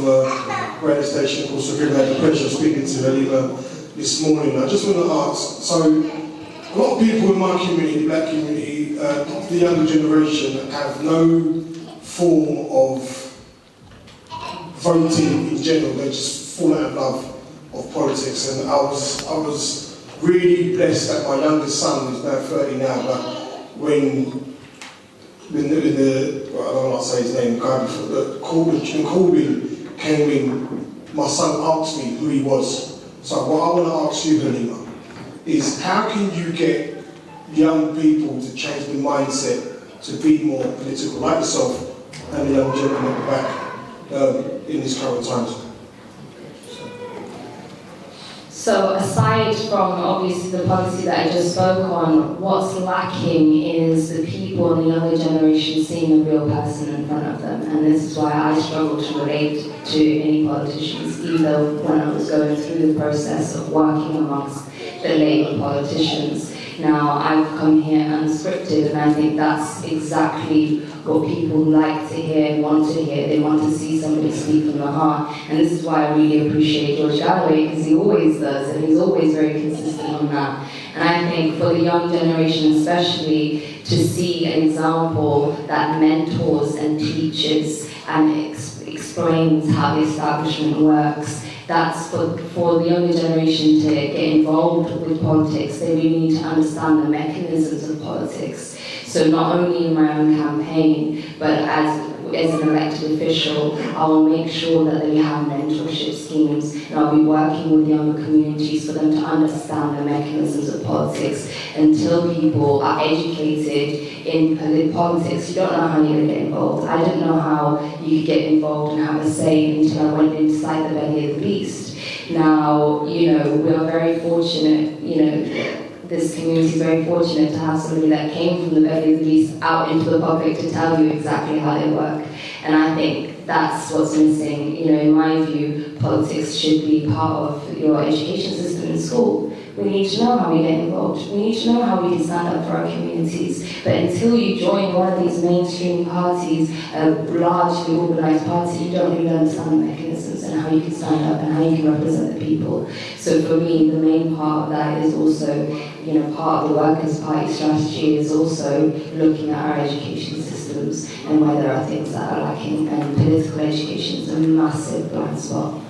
from radio station called Seville. I had the pleasure of speaking to Halima this morning. I just want to ask, so a lot of people in my community, the black community, the younger generation, have no form of voting in general. They just fall out of love of politics. And I was really blessed that my youngest son, who's now 30 now, but when the well, I don't want to say his name, guy before, but Corbyn came in, my son asked me who he was. So what I want to ask you, Halima, is how can you get young people to change the mindset to be more political, like yourself and the young gentleman at the back in these current times? So aside from obviously the policy that I just spoke on, what's lacking is the people in the younger generation seeing a real person in front of them. And this is why I struggle to relate to any politicians, either when I was going through the process of working amongst the Labour politicians. Now, I've come here unscripted, and I think that's exactly what people like to hear and want to hear. They want to see somebody speak from the heart. And this is why I really appreciate George Galloway, because he always does, and he's always very consistent on that. And I think for the young generation especially, to see an example that mentors and teaches and explains how the establishment works, that's for the younger generation to get involved with politics. They really need to understand the mechanisms of politics. So not only in my own campaign, but as an elected official, I will make sure that they have mentorship schemes, and I'll be working with younger communities for them to understand the mechanisms of politics. Until people are educated in politics, you don't know how you're going to get involved. I didn't know how you could get involved and have a say until I went inside the belly of the beast. Now, we are very fortunate, this community is very fortunate to have somebody that came from the belly of the beast out into the public to tell you exactly how they work. And I think that's what's missing. In my view, politics should be part of your education system in school. We need to know how we get involved. We need to know how we can stand up for our communities. But until you join one of these mainstream parties, a largely organised party, you don't really understand the mechanisms and how you can stand up and how you can represent the people. So for me, the main part of that is also, part of the Workers' Party strategy is also looking at our education systems and where there are things that are lacking. And political education is a massive blind spot.